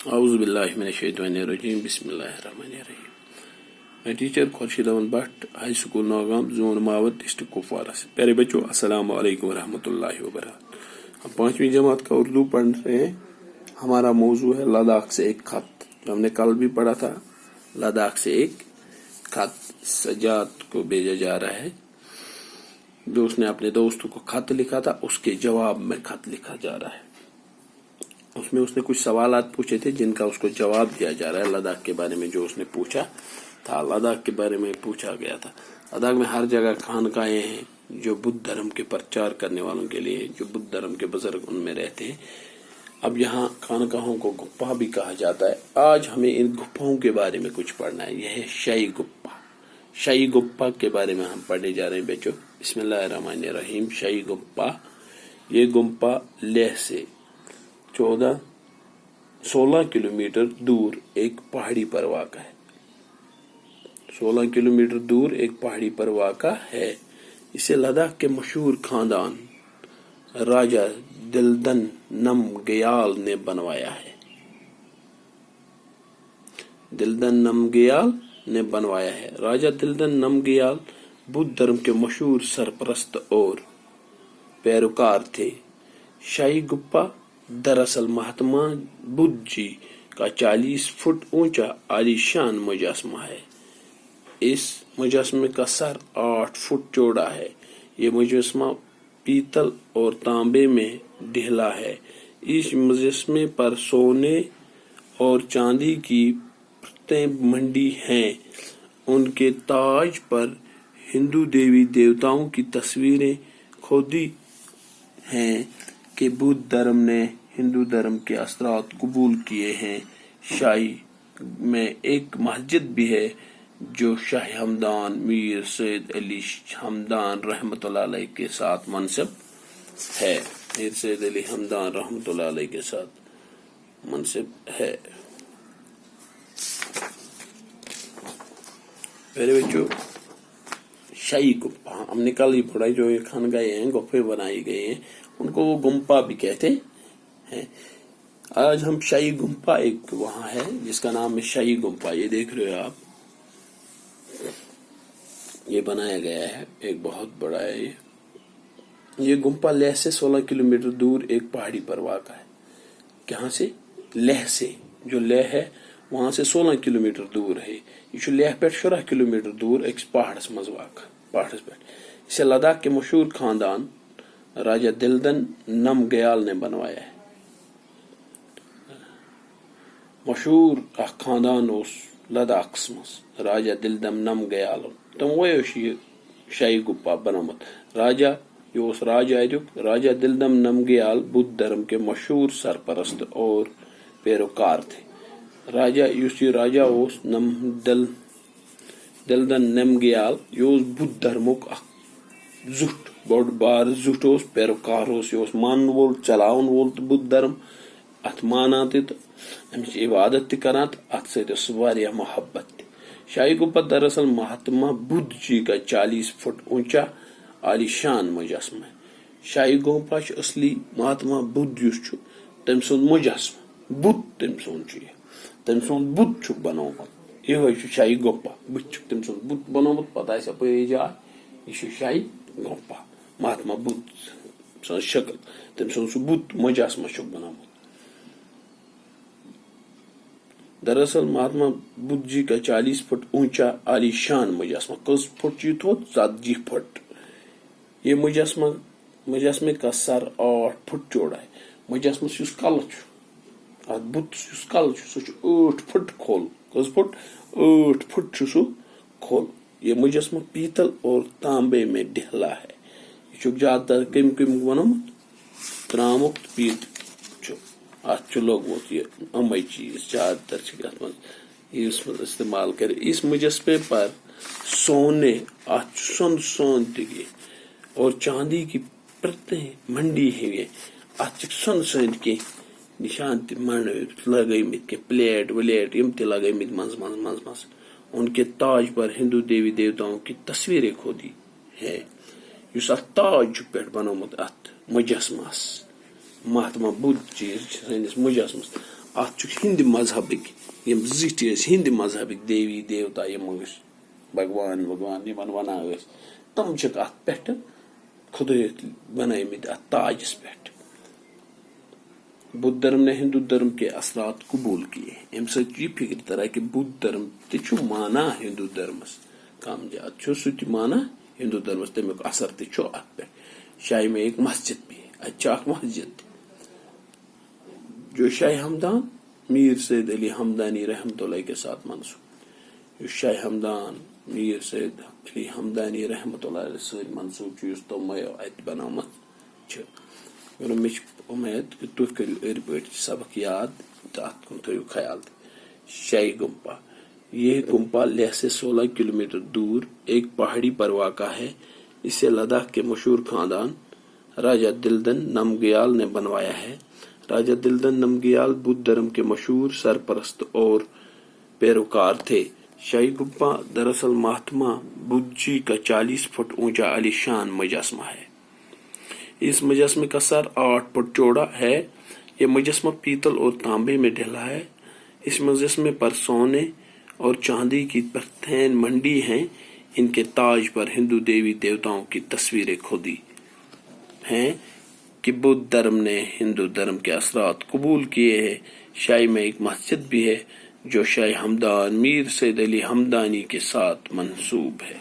اعوذ باللہ من الشیطان الرجیم بسم اللہ الرحمن الرحیم. میں teacher Khurshid Ahmad Bhat high school Nowgam zone Mawat district Kupwara سے. پیارے بچوں السلام علیکم ورحمۃ اللہ وبرکاتہ. ہم 5ویں جماعت کا اردو پڑھ رہے ہیں. ہمارا موضوع ہے لداخ سے ایک خط، جو ہم نے کل بھی پڑھا تھا. لداخ سے ایک خط سجاد کو بھیجا جا رہا ہے، جو اس نے اپنے دوست کو خط لکھا تھا، اس کے جواب میں خط لکھا جا رہا ہے. اس میں اس نے کچھ سوالات پوچھے تھے جن کا اس کو جواب دیا جا رہا ہے. لداخ کے بارے میں جو اس نے پوچھا تھا، لداخ کے بارے میں پوچھا گیا تھا. لداخ میں ہر جگہ خانقاہیں ہیں جو بدھ دھرم کے پرچار کرنے والوں کے لیے، جو بدھ دھرم کے بزرگ ان میں رہتے ہیں. اب یہاں خانقاہوں کو گپا بھی کہا جاتا ہے. آج ہمیں ان گپاؤں کے بارے میں کچھ پڑھنا ہے. یہ ہے شاہی گپا. شاہی گپا کے بارے میں ہم پڑھنے جا رہے ہیں بچوں. بسم اللہ الرحمن الرحیم. شاہی گپا، یہ گمپا لیہ سے 16 کلومیٹر دور ایک پہاڑی پر واقع ہے. 16 کلومیٹر دور ایک پہاڑی پر واقع ہے. اسے لداخ کے مشہور خاندان راجہ دلدن نم گیال نے بنوایا ہے. دلدن نم گیال نے بنوایا ہے. راجہ دلدن نم گیال بدھ دھرم کے مشہور سرپرست اور پیروکار تھے. شاہی گپا دراصل مہاتما بدھ جی کا 40 فٹ اونچا عالی شان مجسمہ ہے. اس مجسمے کا سر 8 فٹ چوڑا ہے. یہ مجسمہ پیتل اور تانبے میں ڈھلا ہے. اس مجسمے پر سونے اور چاندی کی پرتیں منڈی ہیں. ان کے تاج پر ہندو دیوی دیوتاؤں کی تصویریں کھودی ہیں کہ بدھ دھرم نے ہندو دھرم کے اثرات قبول کیے ہیں. شاہی میں ایک مسجد بھی ہے جو شاہ ہمدان میر سید علی ہمدان رحمۃ اللہ علیہ کے ساتھ منسب ہے. میر سید علی ہمدان رحمۃ اللہ علیہ کے ساتھ منسب ہے. میرے بچوں، شاہی گپا ہم نے کل ہی پڑھا. جو یہ خانقاہیں ہیں، گپے بنائی گئے ہیں، ان کو وہ گمپا بھی کہتے ہیں. آج ہم شاہی گمپا ایک وہاں ہے جس کا نام ہے شاہی گمپا. یہ دیکھ رہے ہو آپ، یہ بنایا گیا ہے، ایک بہت بڑا ہے. یہ گمپا لیہ سے 16 کلومیٹر دور ایک پہاڑی پر واقع ہے. کہاں سے؟ لیہ سے. جو لیہ ہے وہاں سے 16 کلومیٹر دور ہے. یہ لیہ پہ 16 کلومیٹر دور ایک پہاڑس مز واقع پہاڑس پہ. اسے لداخ کے مشہور خاندان راجہ دلدن نم گیال نے بنوایا ہے. مشہور اخ خاندان اس لداخس مز راجہ دلدن نم گیال. تمو یہ شاہی گپا بنومت. راجہ یہ راجہ راجہ دلدن نم گیال بدھ دھرم کے مشہور سرپرست اور پیروکار تھے. راجہ یہ راجہ نم دلدن نم گیال یہ بدھ دھرمک زٹ بوڑ بار زٹ پیروکار. یہ مان وول چلاون وول تو بدھ دھرم ات مانان تہ امچ عبادت تہ کران تہ ات ست واریاہ محبت تہ. شاہی گپا دراصل مہاتما بدھ جی کا 40 فٹ اونچا عالی شان مجسمہ ہے. شاہی گمپا اصلی مہاتما بدھ یس تم سند مجسمہ. بدھ تم سند تم سند بدھ بنومت. یہ شاہی گپا. بت تم سند بدھ بنومت. پتہ آسہ اپری جائے یہ شاہی گمپا. مہاتما بدھ سن شکل تم سن سہ بدھ مجسمہ بنومت. دراصل مہاتما بدھ جی کا 40 فٹ اونچا عالی شان مجسمہ. کس فٹ چی تھو 40 فٹ. یہ مجسمے کا سر 8 فٹ چوڑا ہے. مجسمس یس کل ات بتس یس کل سہ 8 فٹ کھول. کس فٹ؟ 8 فٹ سہ کھول. یہ مجسمہ پیتل اور تانبے میں ڈھلا ہے. یہ زیادہ تر کم بنومت ترامک پیت ات لوگمت. یہ امے چیز زیادہ تر ات من استعمال کر. اس مجسمے پر سونے ات سندگی اور چاندی کی پرتیں منڈی ہوئی. ات سند کی نشان تہ لگمت کی پلیٹ ولیٹ یم تہ لگمت مز. ان کے تاج پر ہندو دیوی دیوتاؤں کی تصویریں کھودی ہے. اس ات تاج پہ بنومت ات مجسمس مہاتما بدھ جی سنس مجسمس. ات ہند مذہبک یم زٹھ ہند مذہبک دیوی دیوتا یم بھگوان یمن ونان تم ات پہ خدای بنٲیمٕتۍ ات تاجس پہ. بدھ دھرم نے ہندو دھرم کے اثرات قبول کیے. ام سۭتۍ یہ فکر تران کہ بدھ دھرم تہ مانا ہندو دھرمس کم زیادہ سہ مانا ہندو دھرمس تمیک اثر تہ ات پہ. شاہی میں ایک مسجد بھی ہے اچھا مسجد جو شاہ ہمدان میر سید علی ہمدانی رحمۃ اللہ کے ساتھ منسوب. شاہ ہمدان میر سید علی ہمدانی رحمۃ اللہ سۭتۍ منسوب اس تمو ات بنومت. مے امید کہ تھی کرو ار پہ سبق یاد تو ات کن تھو خیال. شاہی گمپا یہ گمپا لیہ سے 16 کلومیٹر دور ایک پہاڑی پر واقع ہے. اسے لداخ کے مشہور خاندان راجہ دلدن نمگیال نے بنوایا ہے. راجہ دلدن نمگیال بدھ دھرم کے مشہور سرپرست اور پیروکار تھے. شاہی گمپا دراصل مہاتما بدھ جی کا 40 فٹ اونچا عالی شان مجسمہ ہے. اس مجسمے کا سر 8 فٹ چوڑا ہے. یہ مجسمہ پیتل اور تانبے میں ڈھلا ہے. اس مجسمے پر سونے اور چاندی کی پرتھین منڈی ہیں. ان کے تاج پر ہندو دیوی دیوتاؤں کی تصویریں کھودی ہیں کہ بدھ دھرم نے ہندو دھرم کے اثرات قبول کیے ہیں. شاہی میں ایک مسجد بھی ہے جو شاہ ہمدان میر سید علی ہمدانی کے ساتھ منسوب ہے.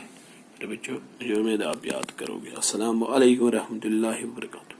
بچوں امید آپ یاد کرو گے. السلام علیکم ورحمۃ اللہ وبرکاتہ.